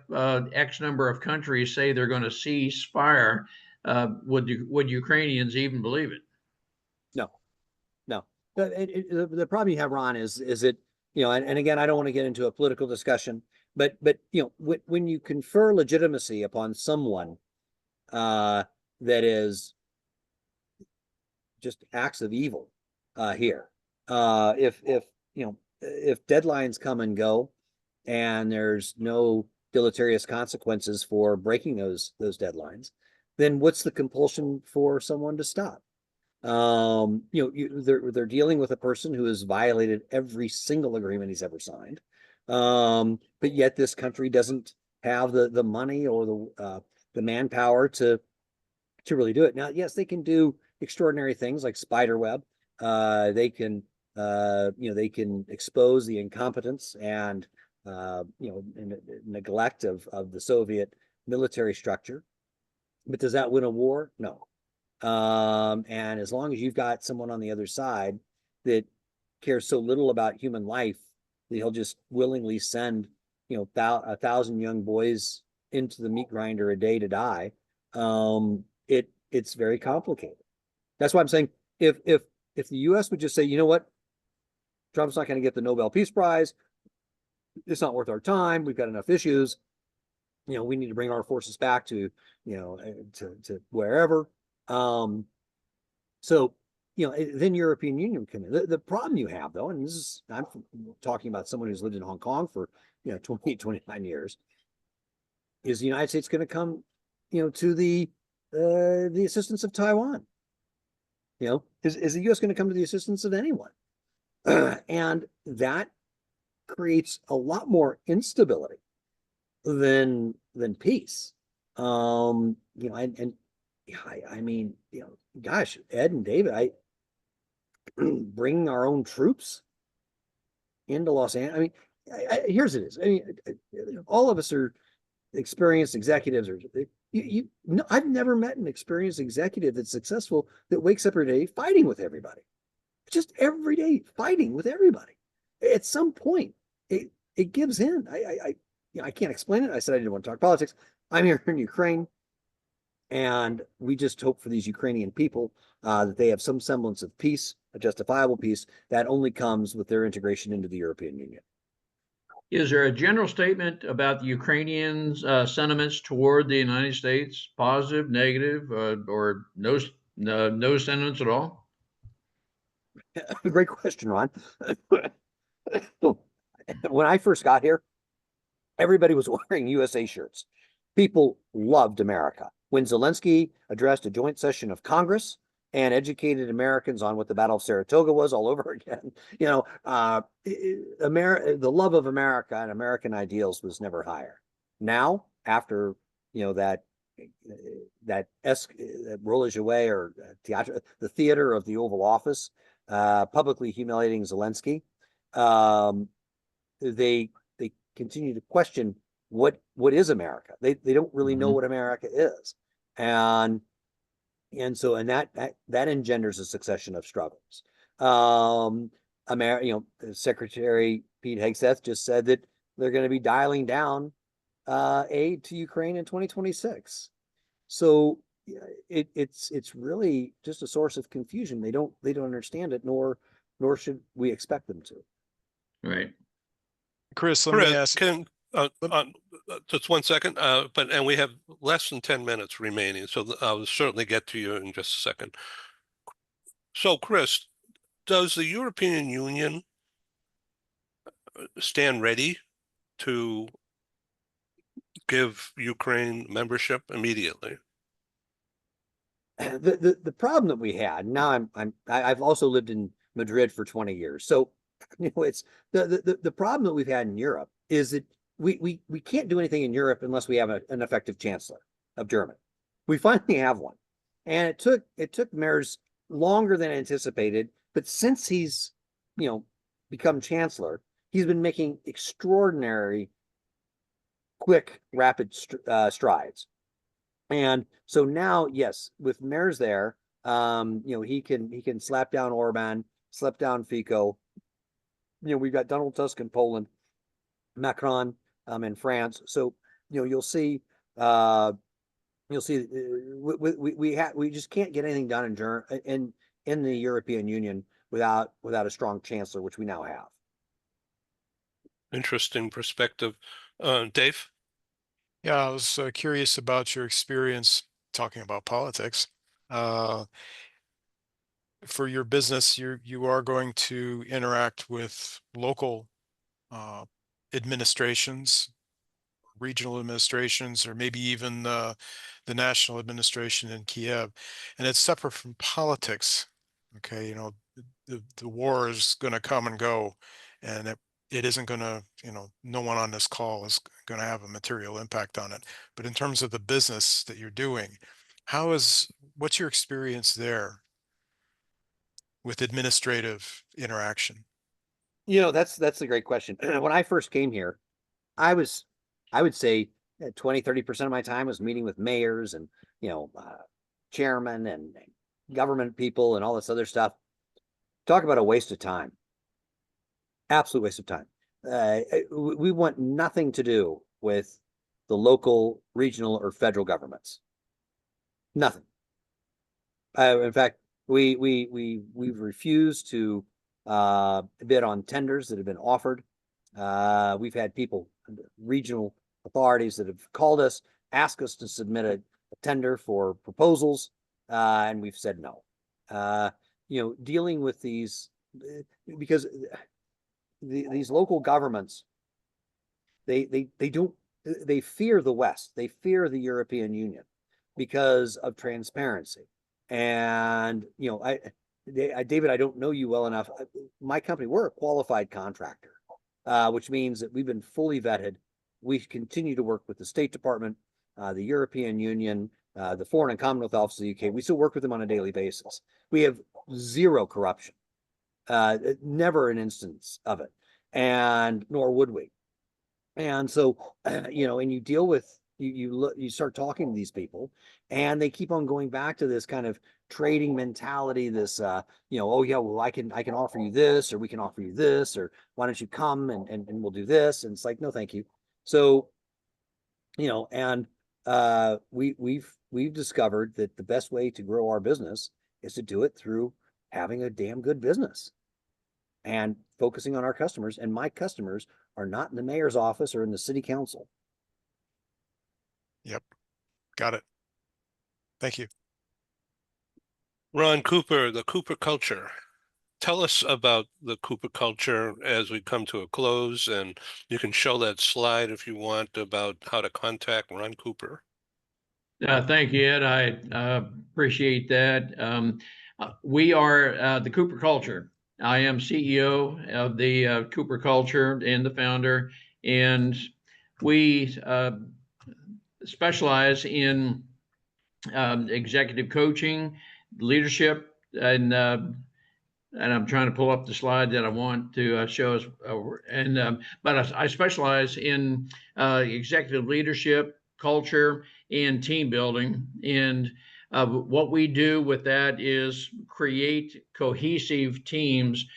S2: X number of countries say they're going to cease fire, would Ukrainians even believe it?
S4: No. The problem you have, Ron, is that, and again, I don't want to get into a political discussion, but when you confer legitimacy upon someone that is just acts of evil here, if deadlines come and go and there's no deleterious consequences for breaking those deadlines, then what's the compulsion for someone to stop? They're dealing with a person who has violated every single agreement he's ever signed. But yet this country doesn't have the money or the manpower to really do it. Now, yes, they can do extraordinary things like spider web. They can they can expose the incompetence and neglect of the Soviet military structure. But does that win a war? No. And as long as you've got someone on the other side that cares so little about human life that he'll just willingly send 1,000 young boys into the meat grinder a day to die, it's very complicated. That's why I'm saying if the U.S. would just say, you know what, Trump's not going to get the Nobel Peace Prize, it's not worth our time, we've got enough issues, we need to bring our forces back to to wherever. So then European Union come in. The problem you have, though, and I'm talking about someone who's lived in Hong Kong for 29 years, is the United States going to come to the assistance of Taiwan? Is the U.S. going to come to the assistance of anyone? And that creates a lot more instability than peace. I mean, gosh, Ed and David, bringing our own troops into Los Angeles. I mean, here's it is. I mean, all of us are experienced executives, or I've never met an experienced executive that's successful that wakes up every day fighting with everybody, just every day fighting with everybody. At some point, it gives in. I can't explain it. I said I didn't want to talk politics. I'm here in Ukraine, and we just hope for these Ukrainian people that they have some semblance of peace, a justifiable peace that only comes with their integration into the European Union.
S2: Is there a general statement about the Ukrainians' sentiments toward the United States, positive, negative, or no sentiments at all?
S4: Great question, Ron. When I first got here, everybody was wearing USA shirts. People loved America. When Zelensky addressed a joint session of Congress and educated Americans on what the Battle of Saratoga was all over again, the love of America and American ideals was never higher. Now, after that rôle joué, or the theater of the Oval Office, publicly humiliating Zelensky, they continue to question what is America. They don't really know what America is, and that engenders a succession of struggles. Secretary Pete Hegseth just said that they're going to be dialing down aid to Ukraine in 2026. So it's really just a source of confusion. They don't understand it, nor should we expect them to.
S2: Right.
S3: Chris, let me ask.
S1: Just 1 second, and we have less than 10 minutes remaining, so I'll certainly get to you in just a second. So, Chris, does the European Union stand ready to give Ukraine membership immediately?
S4: The problem that we had, now I've also lived in Madrid for 20 years, so it's the problem that we've had in Europe is that we can't do anything in Europe unless we have an effective chancellor of Germany. We finally have one, and it took Merz longer than anticipated, but since he's become chancellor, he's been making extraordinary quick, rapid strides. And so now, yes, with Merz there, he can slap down Orban, slap down Fico. We've got Donald Tusk in Poland, Macron in France. So you'll see we just can't get anything done in the European Union without a strong chancellor, which we now have.
S1: Interesting perspective. Dave?
S3: Yeah, I was curious about your experience talking about politics. For your business, you are going to interact with local administrations. regional administrations, or maybe even the national administration in Kiev, and it's separate from politics. Okay, you know, the war is going to come and go, and it isn't going to, you know, no one on this call is going to have a material impact on it. But in terms of the business that you're doing, what's your experience there with administrative interaction?
S4: You know, that's a great question. When I first came here, I would say 20-30% of my time was meeting with mayors and, you know, chairmen and government people and all this other stuff. Talk about a waste of time. Absolute waste of time. We want nothing to do with the local, regional, or federal governments. Nothing. In fact, we've refused to bid on tenders that have been offered. We've had people, regional authorities, that have called us, asked us to submit a tender for proposals, and we've said no. You know, dealing with these, because these local governments, they don't, they fear the West, they fear the European Union because of transparency. And, you know, David, I don't know you well enough. My company, we're a qualified contractor, which means that we've been fully vetted. We continue to work with the State Department, the European Union, the Foreign and Commonwealth Office of the UK. We still work with them on a daily basis. We have zero corruption, never an instance of it, and nor would we. And so, you know, and you deal with, you start talking to these people, and they keep on going back to this kind of trading mentality, this you know, oh yeah, well, I can offer you this, or we can offer you this, or why don't you come and we'll do this. And it's like, no, thank you. So, you know, and we've discovered that the best way to grow our business is to do it through having a damn good business and focusing on our customers. And my customers are not in the mayor's office or in the city council.
S3: Yep. Got it. Thank you.
S1: Ron Cooper, the Cooper culture. Tell us about the Cooper culture as we come to a close, and you can show that slide if you want about how to contact Ron Cooper.
S2: Thank you, Ed. I appreciate that. We are the Cooper culture. I am CEO of the Cooper culture and the founder, and we specialize in executive coaching, leadership, and I'm trying to pull up the slide that I want to show us. But I specialize in executive leadership, culture, and team building. And what we do with that is create cohesive teams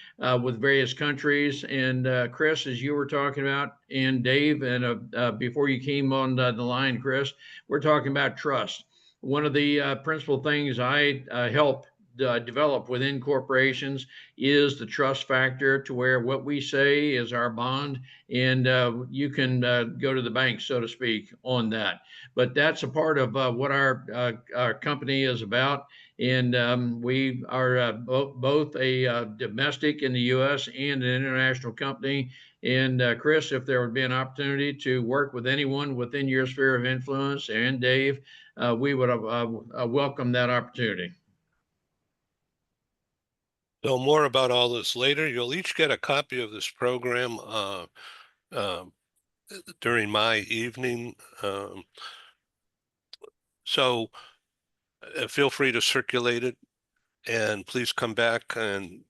S2: with various countries. And Chris, as you were talking about, and Dave, and before you came on the line, Chris, we're talking about trust. One of the principal things I help develop within corporations is the trust factor, to where what we say is our bond, and you can go to the bank, so to speak, on that. But that's a part of what our company is about. And we are both a domestic in the U.S. and an international company. And Chris, if there would be an opportunity to work with anyone within your sphere of influence, and Dave, we would welcome that opportunity.
S1: So more about all this later. You'll each get a copy of this program during my evening. So feel free to circulate it, and please come back and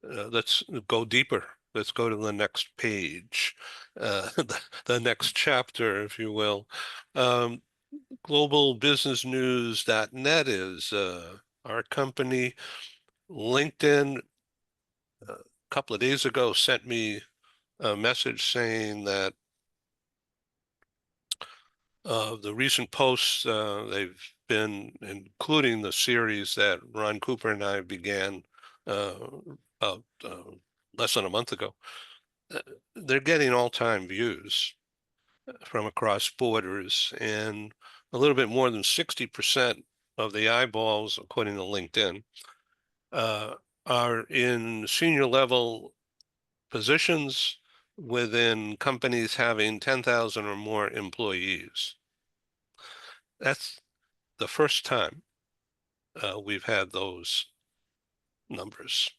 S1: let's go deeper. Let's go to the next page, the next chapter, if you will. Globalbusinessnews.net is our company. LinkedIn, a couple of days ago, sent me a message saying that the recent posts they've been, including the series that Ron Cooper and I began about less than a month ago, they're getting all-time views from across borders, and a little bit more than 60% of the eyeballs, according to LinkedIn, are in senior level positions within companies having 10,000 or more employees. That's the first time we've had those numbers.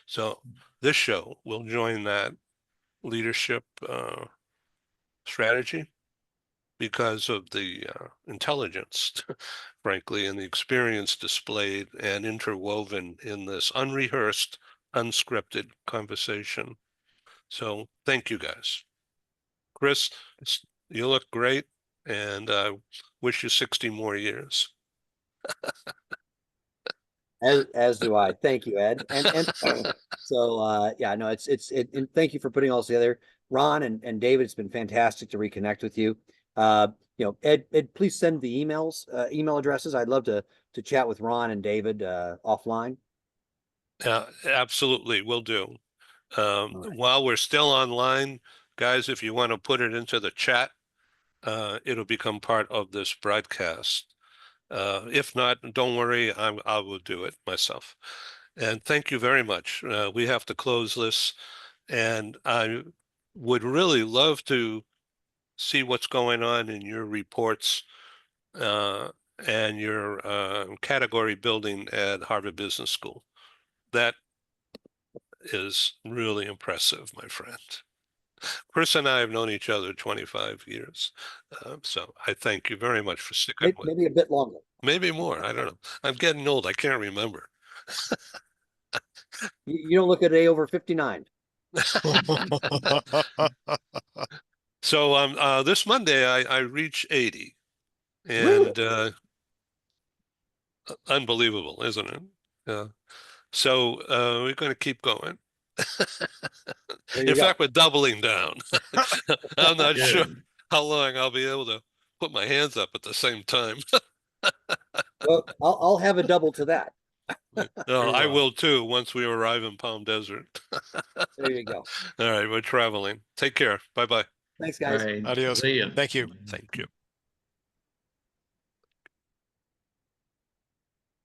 S1: So this show will join that leadership strategy because of the intelligence, frankly, and the experience displayed and interwoven in this unrehearsed, unscripted conversation. So thank you guys. Chris, you look great, and I wish you 60 more years.
S4: As do I. Thank you, Ed. And so yeah, no, and thank you for putting all this together. Ron and David, it's been fantastic to reconnect with you. Ed, please send the email addresses. I'd love to chat with Ron and David offline.
S1: Absolutely, will do.
S4: Right.
S1: While we're still online, guys, if you want to put it into the chat, it'll become part of this broadcast. If not, don't worry, I will do it myself. And thank you very much. We have to close this, and I would really love to see what's going on in your reports and your category building at Harvard Business School. That is really impressive, my friend. Chris and I have known each other 25 years. So I thank you very much for sticking with me.
S4: Maybe a bit longer.
S1: Maybe more. I don't know. I'm getting old. I can't remember.
S4: You don't look at a over 59.
S1: So this Monday I reach 80.
S4: Really?
S1: And unbelievable, isn't it? So we're going to keep going. In fact, we're doubling down. I'm not sure how long I'll be able to put my hands up at the same time.
S4: Well, I'll have a double to that.
S1: No, I will too once we arrive in Palm Desert.
S4: There you go.
S1: All right, we're traveling. Take care. Bye-bye.
S4: Thanks, guys.
S2: Right.
S3: Adios.
S2: See ya.
S3: Thank you.
S1: Thank you.